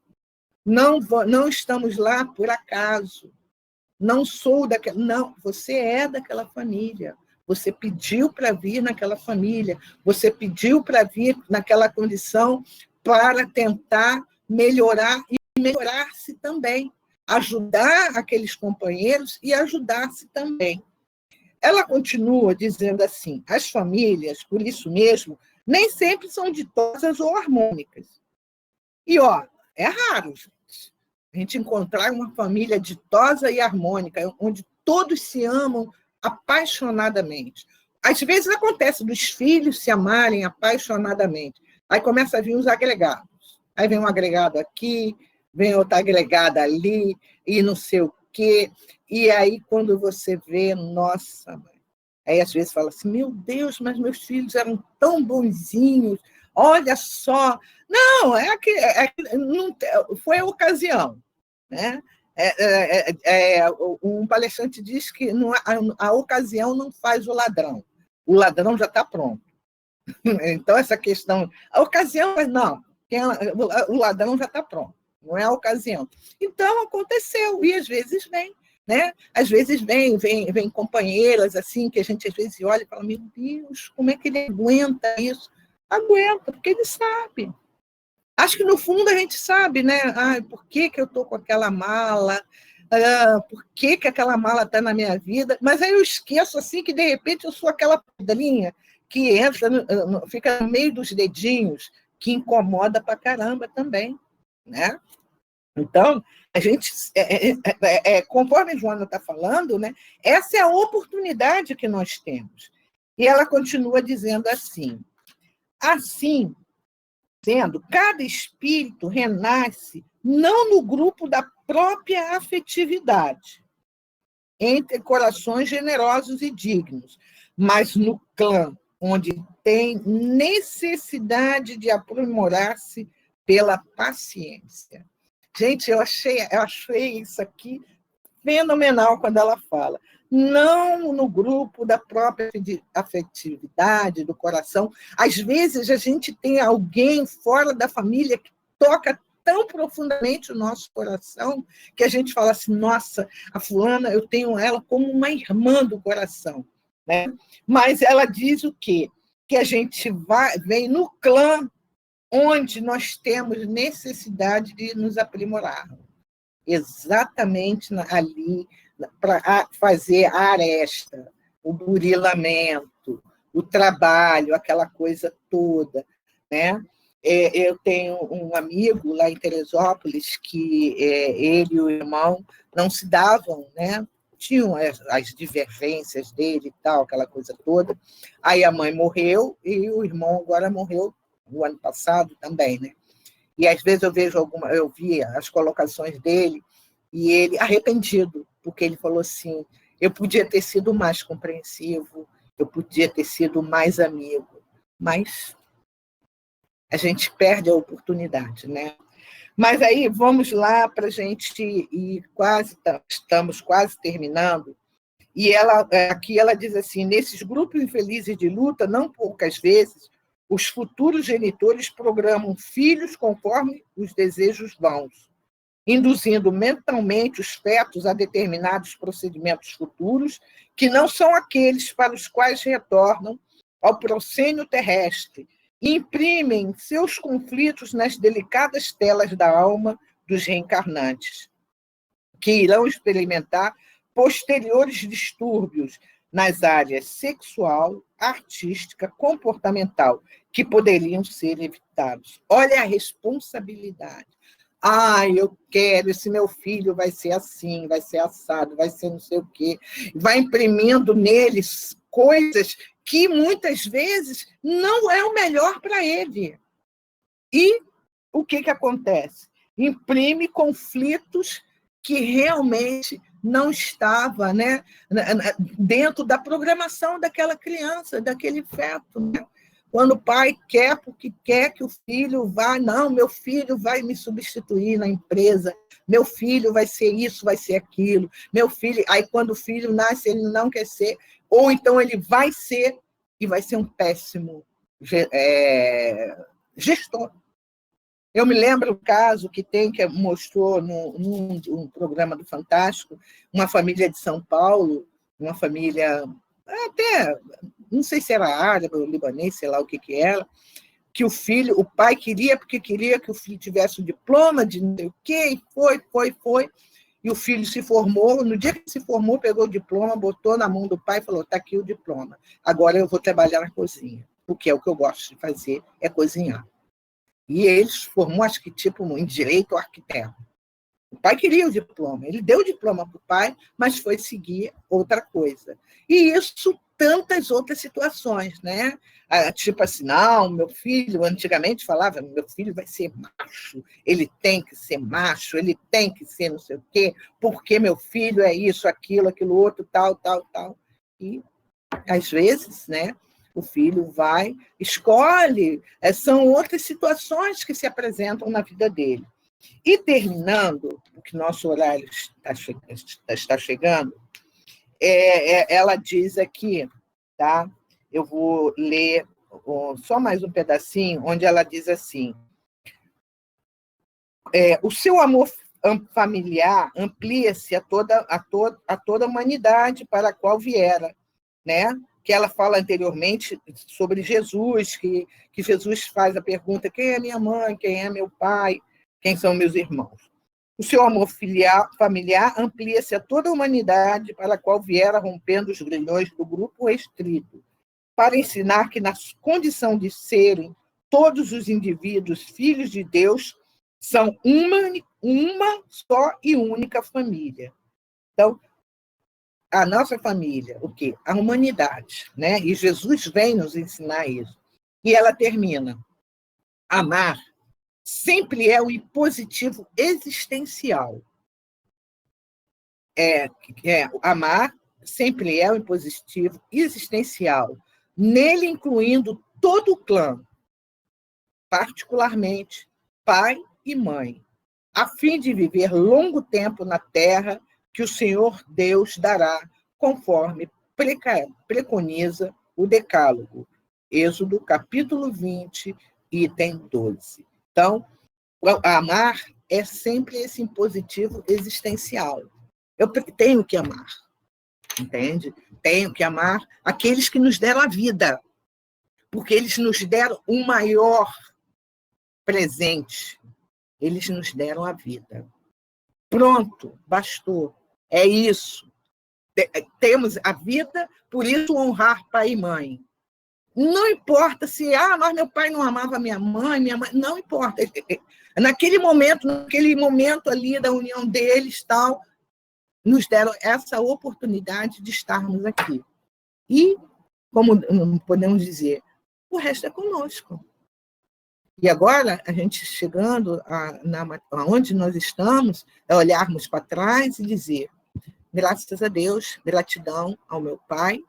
Não estamos lá por acaso. Não sou daquela... Não, você é daquela família. Você pediu para vir naquela família. Você pediu para vir naquela condição para tentar melhorar e melhorar-se também. Ajudar aqueles companheiros e ajudar-se também. Ela continua dizendo assim: as famílias, por isso mesmo, nem sempre são ditosas ou harmônicas. E, é raro, gente, a gente encontrar uma família ditosa e harmônica, onde todos se amam apaixonadamente. Às vezes acontece dos filhos se amarem apaixonadamente. Aí começa a vir os agregados. Aí vem um agregado aqui, vem outra agregada ali, e não sei o quê. E aí, quando você vê, nossa, mãe. Aí às vezes fala assim: meu Deus, mas meus filhos eram tão bonzinhos, olha só. Não, não foi a ocasião, né? Um palestrante diz que a ocasião não faz o ladrão já está pronto. Então, essa questão, a ocasião, não, o ladrão já está pronto, não é a ocasião. Então, aconteceu, e às vezes vem, né? Às vezes vem companheiras assim, que a gente às vezes olha e fala: meu Deus, como é que ele aguenta isso? Aguenta, porque ele sabe. Acho que no fundo a gente sabe, né? Por que eu estou com aquela mala? Por que aquela mala está na minha vida? Mas aí eu esqueço assim que de repente eu sou aquela pedrinha que entra, fica no meio dos dedinhos, que incomoda pra caramba também, né? Então, a gente, conforme a Joana está falando, né, essa é a oportunidade que nós temos. E ela continua dizendo assim: sendo, cada espírito renasce não no grupo da própria afetividade, entre corações generosos e dignos, mas no clã, onde tem necessidade de aprimorar-se pela paciência. Gente, eu achei isso aqui fenomenal quando ela fala. Não no grupo da própria afetividade, do coração. Às vezes, a gente tem alguém fora da família que toca tão profundamente o nosso coração que a gente fala assim: nossa, a fulana, eu tenho ela como uma irmã do coração, né? Mas ela diz o quê? Que a gente vem no clã onde nós temos necessidade de nos aprimorar. Exatamente ali, para fazer a aresta, o burilamento, o trabalho, aquela coisa toda, né? Eu tenho um amigo lá em Teresópolis que ele e o irmão não se davam, né? Tinham as divergências dele e tal, aquela coisa toda. Aí a mãe morreu e o irmão agora morreu no ano passado também, né? E às vezes eu via as colocações dele e ele arrependido, porque ele falou assim: eu podia ter sido mais compreensivo, eu podia ter sido mais amigo, mas a gente perde a oportunidade, né? Mas aí, vamos lá para a gente ir estamos quase terminando, e aqui ela diz assim, nesses grupos infelizes de luta, não poucas vezes, os futuros genitores programam filhos conforme os desejos vãos, induzindo mentalmente os fetos a determinados procedimentos futuros que não são aqueles para os quais retornam ao proscênio terrestre e imprimem seus conflitos nas delicadas telas da alma dos reencarnantes, que irão experimentar posteriores distúrbios nas áreas sexual, artística, comportamental, que poderiam ser evitados. Olha a responsabilidade. Eu quero, esse meu filho vai ser assim, vai ser assado, vai ser não sei o quê. Vai imprimindo neles coisas que, muitas vezes, não é o melhor para ele. E o que acontece? Imprime conflitos que realmente não estava, né, dentro da programação daquela criança, daquele feto, né? Quando o pai quer, porque quer que o filho vá, não, meu filho vai me substituir na empresa, meu filho vai ser isso, vai ser aquilo, meu filho... Aí, quando o filho nasce, ele não quer ser, ou então ele vai ser, e vai ser um péssimo gestor. Eu me lembro o caso que mostrou num programa do Fantástico, uma família de São Paulo, uma família até, não sei se era árabe ou libanês, sei lá o que era, que o pai queria, porque queria que o filho tivesse um diploma de não sei o quê, e foi, e o filho se formou, no dia que se formou, pegou o diploma, botou na mão do pai e falou, está aqui o diploma, agora eu vou trabalhar na cozinha, porque é o que eu gosto de fazer, é cozinhar. E ele se formou, acho que tipo em direito ou arquiteto. O pai queria o diploma, ele deu o diploma para o pai, mas foi seguir outra coisa. E isso, tantas outras situações, né? Tipo assim, não, meu filho, antigamente falava, meu filho vai ser macho, ele tem que ser macho, ele tem que ser não sei o quê, porque meu filho é isso, aquilo outro, tal. E, às vezes, né? O filho vai, escolhe, são outras situações que se apresentam na vida dele. E terminando, porque nosso horário está chegando, ela diz aqui, tá? Eu vou ler só mais um pedacinho, onde ela diz assim, o seu amor familiar amplia-se a toda a humanidade para a qual viera, né? Que ela fala anteriormente sobre Jesus, que Jesus faz a pergunta, quem é minha mãe, quem é meu pai, quem são meus irmãos? O seu amor familiar amplia-se a toda a humanidade para a qual viera rompendo os grilhões do grupo restrito, para ensinar que, na condição de serem todos os indivíduos filhos de Deus, são uma só e única família. Então, a nossa família, o quê? A humanidade, né? E Jesus vem nos ensinar isso. E ela termina, amar sempre é o impositivo existencial. Amar sempre é o impositivo existencial, nele incluindo todo o clã, particularmente pai e mãe, a fim de viver longo tempo na terra que o Senhor Deus dará, conforme preconiza o Decálogo. Êxodo, capítulo 20, item 12. Então, amar é sempre esse impositivo existencial. Eu tenho que amar, entende? Tenho que amar aqueles que nos deram a vida, porque eles nos deram o maior presente. Eles nos deram a vida. Pronto, bastou. É isso. Temos a vida, por isso honrar pai e mãe. Não importa se, mas meu pai não amava minha mãe, não importa. Naquele momento ali da união deles, tal, nos deram essa oportunidade de estarmos aqui. E, como podemos dizer, o resto é conosco. E agora, a gente chegando aonde nós estamos, é olharmos para trás e dizer, graças a Deus, gratidão ao meu pai,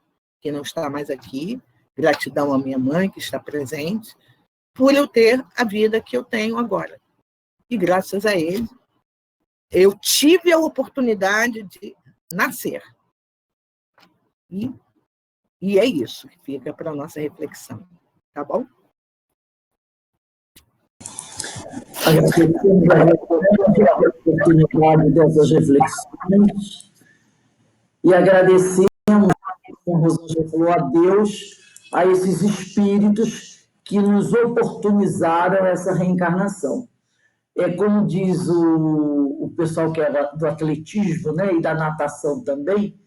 que não está mais aqui, gratidão à minha mãe, que está presente, por eu ter a vida que eu tenho agora. E graças a ele, eu tive a oportunidade de nascer. E é isso que fica para a nossa reflexão. Tá bom?
Agradecemos a oportunidade dessas reflexões e agradecemos, como a Rosângela falou, a Deus, a esses espíritos que nos oportunizaram essa reencarnação. É como diz o pessoal que é do atletismo, né, e da natação também,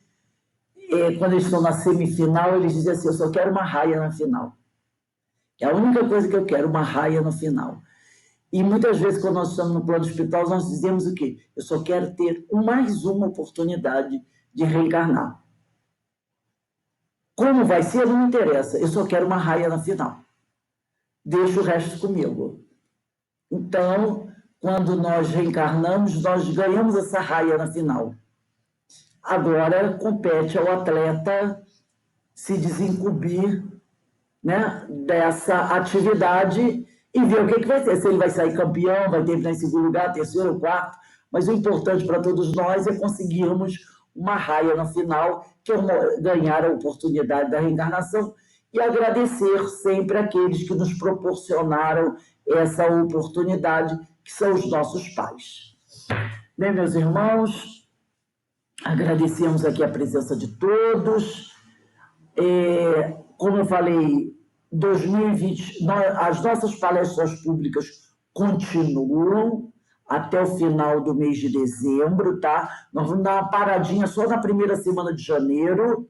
quando eles estão na semifinal, eles dizem assim, eu só quero uma raia na final. É a única coisa que eu quero, uma raia no final. E muitas vezes, quando nós estamos no plano espiritual, nós dizemos o quê? Eu só quero ter mais uma oportunidade de reencarnar. Como vai ser, não me interessa. Eu só quero uma raia na final. Deixa o resto comigo. Então, quando nós reencarnamos, nós ganhamos essa raia na final. Agora, compete ao atleta se desincumbir, né, dessa atividade e ver o que vai ser. Se ele vai sair campeão, vai terminar em segundo lugar, terceiro ou quarto. Mas o importante para todos nós é conseguirmos uma raia no final, que é ganhar a oportunidade da reencarnação e agradecer sempre aqueles que nos proporcionaram essa oportunidade, que são os nossos pais. Bem, meus irmãos, agradecemos aqui a presença de todos. Como eu falei, 2020, as nossas palestras públicas continuam até o final do mês de dezembro, tá? Nós vamos dar uma paradinha só na primeira semana de janeiro.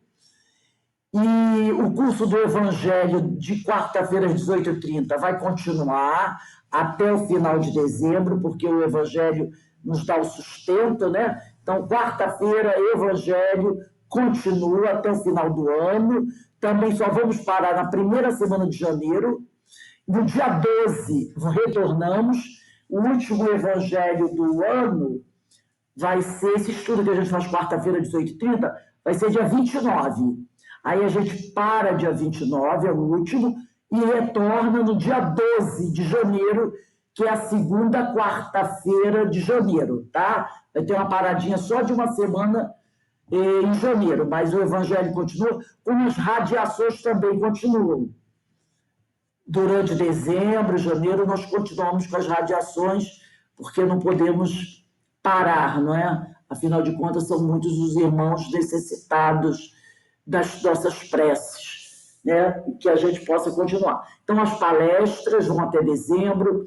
E o curso do Evangelho de quarta-feira às 18h30 vai continuar até o final de dezembro, porque o Evangelho nos dá o sustento, né? Então, quarta-feira, Evangelho continua até o final do ano. Também só vamos parar na primeira semana de janeiro. No dia 12, retornamos. O último Evangelho do ano vai ser esse estudo que a gente faz quarta-feira, 18h30, vai ser dia 29. Aí a gente para dia 29, é o último, e retorna no dia 12 de janeiro, que é a segunda quarta-feira de janeiro, tá? Vai ter uma paradinha só de uma semana em janeiro, mas o Evangelho continua, como as radiações também continuam. Durante dezembro, janeiro, nós continuamos com as radiações, porque não podemos parar, não é? Afinal de contas, são muitos os irmãos necessitados das nossas preces, né? Que a gente possa continuar. Então, as palestras vão até dezembro,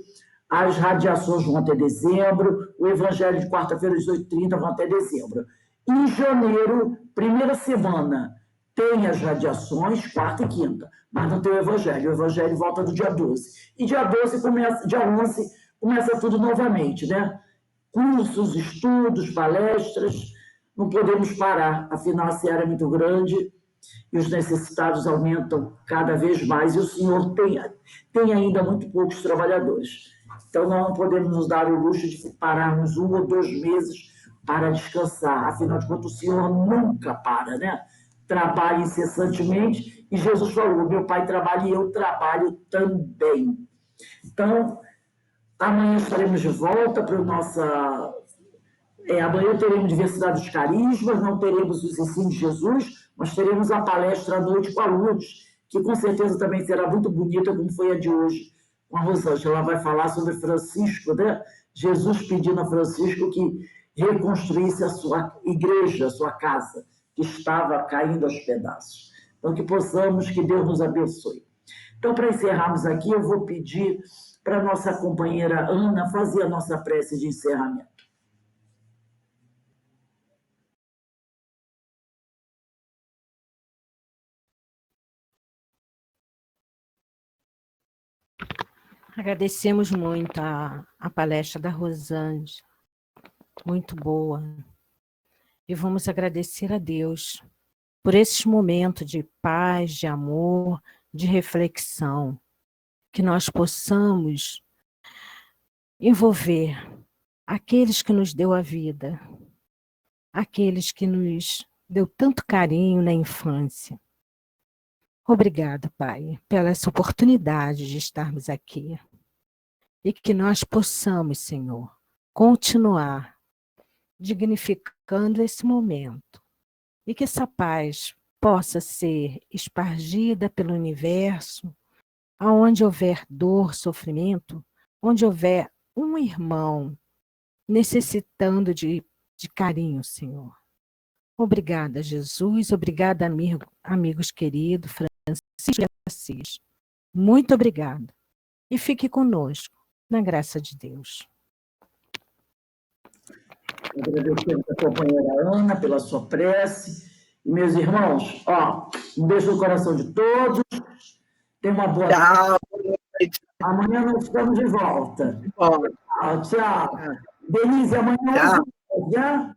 as radiações vão até dezembro, o Evangelho de quarta-feira, às 18h30, vão até dezembro. Em janeiro, primeira semana, tem as radiações, quarta e quinta, mas não tem o Evangelho. O Evangelho volta no dia 12. E dia 12 começa, dia 11 começa tudo novamente, né? Cursos, estudos, palestras, não podemos parar, afinal a seara é muito grande e os necessitados aumentam cada vez mais e o Senhor tem ainda muito poucos trabalhadores. Então nós não podemos nos dar o luxo de pararmos 1 ou 2 meses para descansar, afinal de contas o Senhor nunca para, né? Trabalha incessantemente e Jesus falou, meu Pai trabalha e eu trabalho também. Então, amanhã estaremos de volta para a nossa... amanhã teremos Diversidade dos Carismas, não teremos os ensinos de Jesus, mas teremos a palestra à noite com a Lourdes, que com certeza também será muito bonita, como foi a de hoje com a Rosângela. Ela vai falar sobre Francisco, né? Jesus pedindo a Francisco que reconstruísse a sua igreja, a sua casa, que estava caindo aos pedaços. Então, que possamos, que Deus nos abençoe. Então, para encerrarmos aqui, eu vou pedir para a nossa companheira Ana fazer a nossa prece de encerramento.
Agradecemos muito a palestra da Rosângela, muito boa. E vamos agradecer a Deus por esses momentos de paz, de amor, de reflexão, que nós possamos envolver aqueles que nos deu a vida, aqueles que nos deu tanto carinho na infância, Obrigada, Pai, pela essa oportunidade de estarmos aqui. E que nós possamos, Senhor, continuar dignificando esse momento. E que essa paz possa ser espargida pelo universo, aonde houver dor, sofrimento, onde houver um irmão necessitando de carinho, Senhor. Obrigada, Jesus. Obrigada, amigos queridos, Francisco de Assis. Muito obrigada. E fique conosco, na graça de Deus.
Agradecemos a companheira Ana pela sua prece. E, meus irmãos, um beijo no coração de todos. Tenham uma boa
noite.
Amanhã nós estamos de volta.
Bom.
Tchau. Denise, amanhã 11 horas,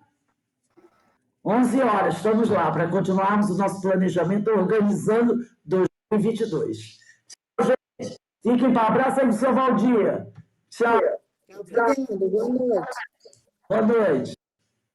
11 horas, estamos lá para continuarmos o nosso planejamento organizando 2022. Tchau, gente. Fiquem para abraço aí do seu Valdir. Tchau.
Obrigada. Boa noite.
Boa noite.